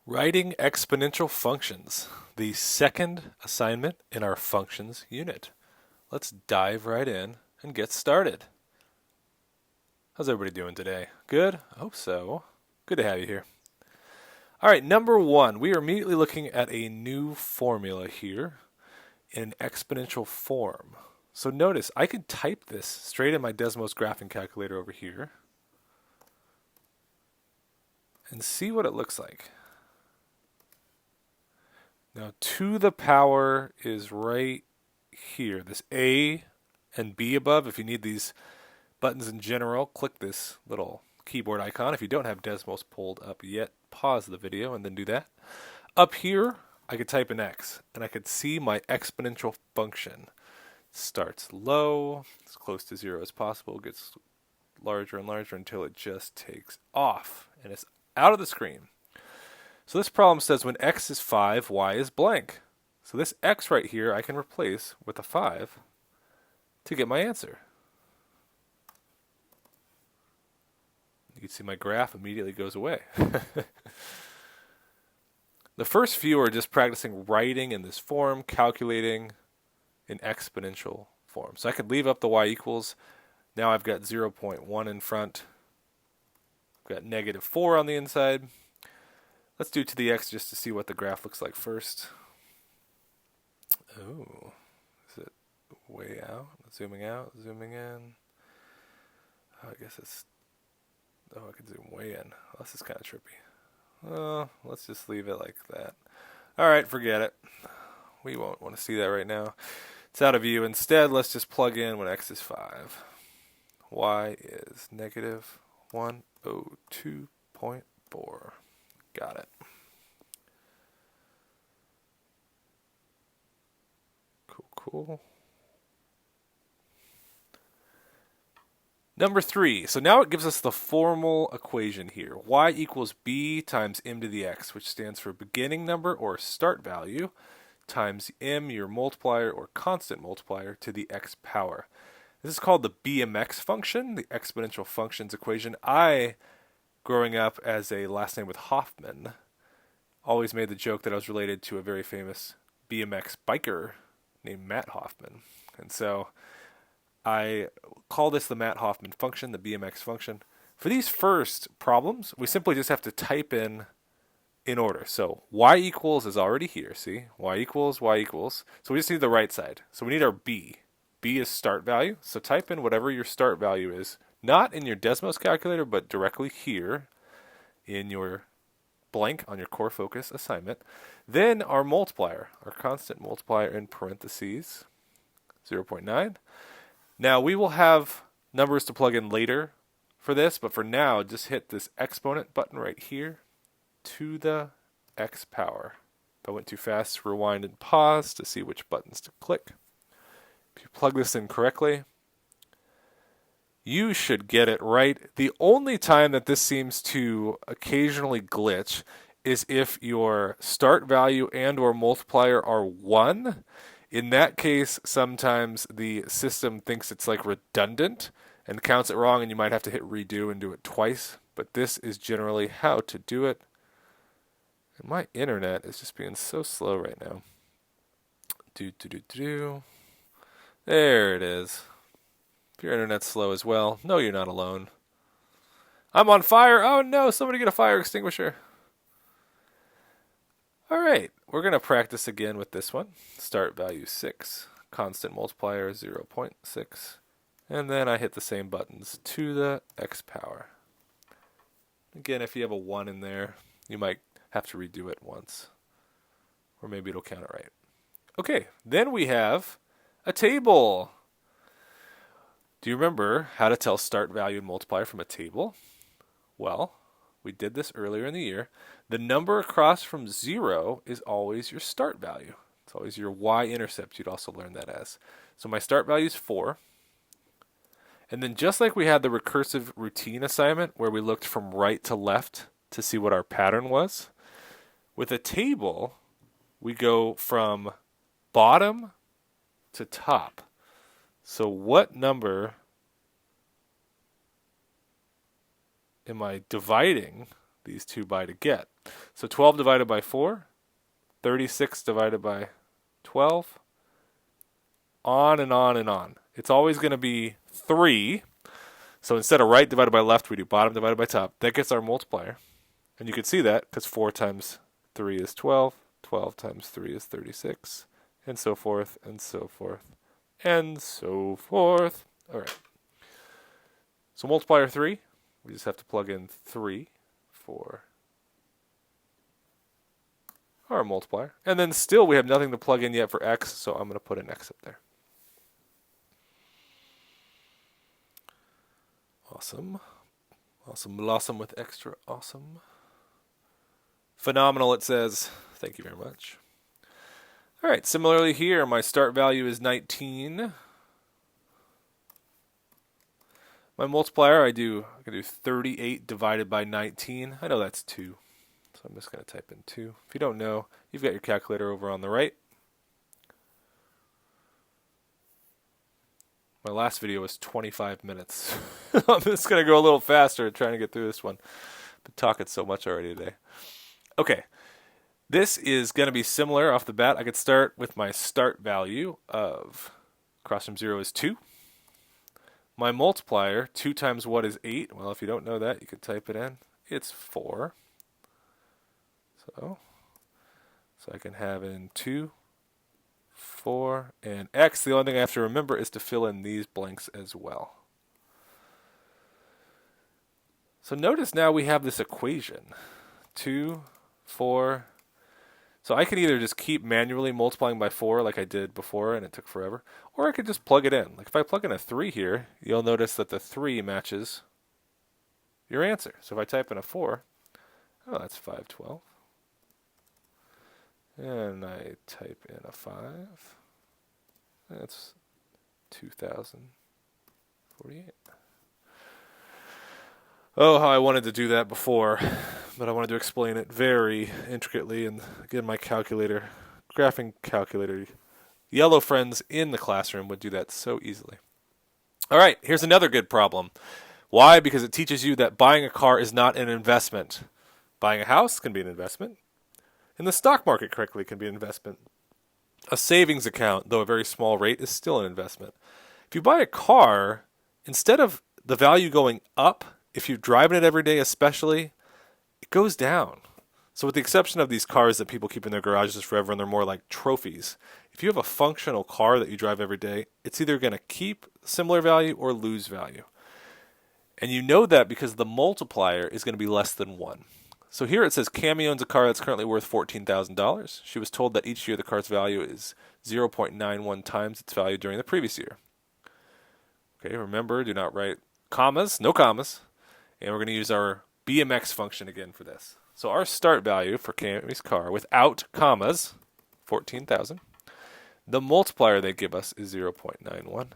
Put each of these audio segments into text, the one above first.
Writing exponential functions, the second assignment in our functions unit. Let's dive right in and get started. How's everybody doing today? Good? I hope so. Good to have you here. All right, number one, we are immediately looking at a new formula here in an exponential form. So notice I could type this straight in my Desmos graphing calculator over here and see what it looks like. Now, to the power is right here. This A and B above. If you need these buttons in general, click this little keyboard icon. If you don't have Desmos pulled up yet, pause the video and then do that. Up here, I could type in X, and I could see my exponential function. Starts low, as close to 0 as possible, gets larger and larger until it just takes off, and it's out of the screen. So this problem says when x is 5, y is blank. So this x right here I can replace with a 5 to get my answer. You can see my graph immediately goes away. The first few are just practicing writing in this form, calculating in exponential form. So I could leave up the y equals. Now I've got 0.1 in front. I've got negative 4 on the inside. Let's do to the x just to see what the graph looks like first. Oh, is it way out? Zooming out, zooming in. Oh, I guess it's... Oh, I could zoom way in. Oh, this is kind of trippy. Let's just leave it like that. All right, forget it. We won't want to see that right now. It's out of view. Instead, let's just plug in when x is 5. Y is negative 102.4. Got it. Cool. Number 3. So now it gives us the formal equation here. Y equals b times m to the x, which stands for beginning number or start value, times m, your multiplier or constant multiplier, to the x power. This is called the BMX function, the exponential functions equation. I, growing up as a last name with Hoffman, always made the joke that I was related to a very famous BMX biker named Matt Hoffman. And so I call this the Matt Hoffman function, the BMX function. For these first problems, we simply just have to type in order. So y equals is already here, see? Y equals, y equals. So we just need the right side. So we need our b. B is start value. So type in whatever your start value is, not in your Desmos calculator, but directly here in your blank on your core focus assignment. Then our multiplier, our constant multiplier in parentheses, 0.9. Now we will have numbers to plug in later for this, but for now, just hit this exponent button right here to the x power. If I went too fast, rewind and pause to see which buttons to click. If you plug this in correctly, you should get it right. The only time that this seems to occasionally glitch is if your start value and or multiplier are 1. In that case, sometimes the system thinks it's like redundant and counts it wrong, and you might have to hit redo and do it twice. But this is generally how to do it. And my internet is just being so slow right now. There it is. If your internet's slow as well, no, you're not alone. I'm on fire. Oh no, somebody get a fire extinguisher. All right, we're going to practice again with this one. Start value 6, constant multiplier 0.6, and then I hit the same buttons to the x power. Again, if you have a 1 in there, you might have to redo it once, or maybe it'll count it right. Okay, then we have a table. Do you remember how to tell start value and multiplier from a table? Well, we did this earlier in the year. The number across from 0 is always your start value. It's always your y-intercept. You'd also learn that as. So my start value is 4. And then just like we had the recursive routine assignment where we looked from right to left to see what our pattern was, with a table, we go from bottom to top. So what number am I dividing these two by to get? So 12 divided by 4, 36 divided by 12, on and on and on. It's always going to be 3. So instead of right divided by left, we do bottom divided by top. That gets our multiplier. And you can see that because 4 times 3 is 12, 12 times 3 is 36, and so forth, and so forth, and so forth. All right. So multiplier 3, we just have to plug in 3 for our multiplier. And then still we have nothing to plug in yet for x, so I'm going to put an x up there. Awesome. Awesome blossom with extra awesome. Phenomenal, it says. Thank you very much. All right, similarly here, my start value is 19. My multiplier, I can do 38 divided by 19. I know that's 2, so I'm just going to type in 2. If you don't know, you've got your calculator over on the right. My last video was 25 minutes. I'm just going to go a little faster trying to get through this one. Been talking so much already today. Okay, this is going to be similar off the bat. I could start with my start value of across from 0 is 2. My multiplier, 2 times what is 8? Well, if you don't know that, you could type it in. It's 4. So I can have in 2, 4, and x. The only thing I have to remember is to fill in these blanks as well. So notice now we have this equation. 2, 4. So I can either just keep manually multiplying by 4 like I did before and it took forever, or I could just plug it in. Like if I plug in a 3 here, you'll notice that the 3 matches your answer. So if I type in a 4, oh, that's 512. And I type in a 5, that's 2048. Oh, how I wanted to do that before, but I wanted to explain it very intricately, and again, my calculator, graphing calculator, yellow friends in the classroom would do that so easily. All right, here's another good problem. Why? Because it teaches you that buying a car is not an investment. Buying a house can be an investment. And the stock market correctly can be an investment. A savings account, though a very small rate, is still an investment. If you buy a car, instead of the value going up, if you're driving it every day especially, it goes down. So with the exception of these cars that people keep in their garages forever and they're more like trophies, if you have a functional car that you drive every day, it's either going to keep similar value or lose value. And you know that because the multiplier is going to be less than 1. So here it says Cami owns a car that's currently worth $14,000. She was told that each year the car's value is 0.91 times its value during the previous year. Okay, remember, do not write commas, no commas. And we're going to use our BMX function again for this. So our start value for Cami's car without commas, 14,000. The multiplier they give us is 0.91.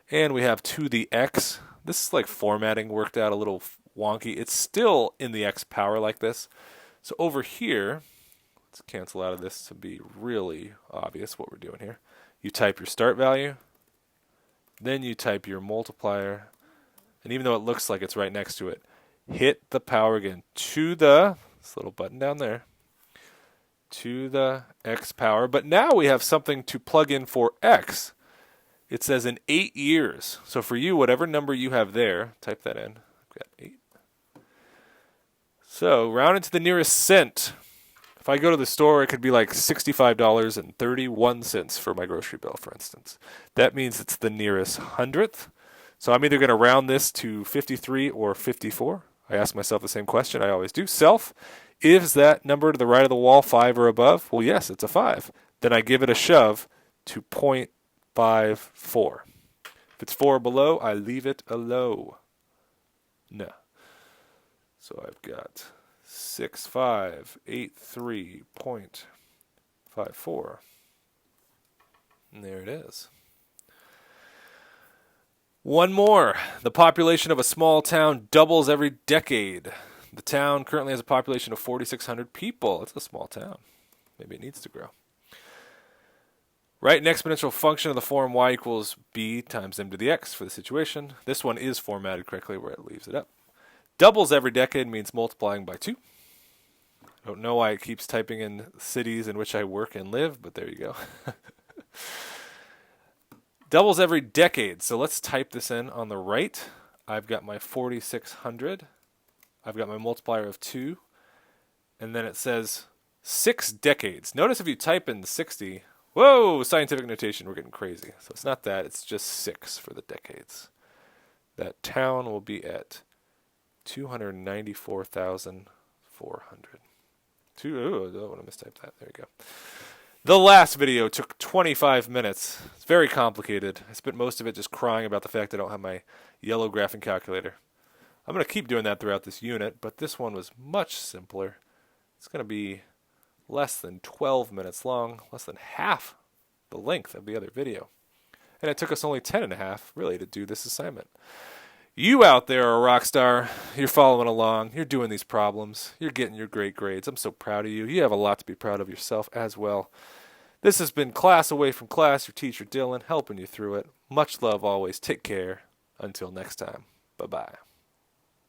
And we have to the x. This is like formatting worked out a little wonky. It's still in the x power like this. So over here, let's cancel out of this to be really obvious what we're doing here. You type your start value, then you type your multiplier, and even though it looks like it's right next to it, hit the power again to the, this little button down there, to the x power. But now we have something to plug in for x. It says in 8 years. So for you, whatever number you have there, type that in. I've got 8. So round into the nearest cent. If I go to the store, it could be like $65.31 for my grocery bill, for instance. That means it's the nearest hundredth. So I'm either going to round this to 53 or 54. I ask myself the same question I always do. Self, is that number to the right of the wall 5 or above? Well, yes, it's a 5. Then I give it a shove to 0.54. If it's 4 or below, I leave it alone. No. So I've got 6583.54. And there it is. One more. The population of a small town doubles every decade. The town currently has a population of 4,600 people. It's a small town. Maybe it needs to grow. Write an exponential function of the form y equals b times m to the x for the situation. This one is formatted correctly where it leaves it up. Doubles every decade means multiplying by 2. I don't know why it keeps typing in cities in which I work and live, but there you go. Doubles every decade. So let's type this in on the right. I've got my 4600. I've got my multiplier of 2. And then it says 6 decades. Notice if you type in 60, whoa, scientific notation, we're getting crazy. So it's not that, it's just 6 for the decades. That town will be at 294,400. Oh, I don't want to mistype that. There you go. The last video took 25 minutes. It's very complicated. I spent most of it just crying about the fact I don't have my yellow graphing calculator. I'm going to keep doing that throughout this unit, but this one was much simpler. It's going to be less than 12 minutes long, less than half the length of the other video. And it took us only 10 and a half, really, to do this assignment. You out there are a rock star. You're following along. You're doing these problems. You're getting your great grades. I'm so proud of you. You have a lot to be proud of yourself as well. This has been Class Away from Class, your teacher Dylan, helping you through it. Much love always. Take care. Until next time. Bye-bye.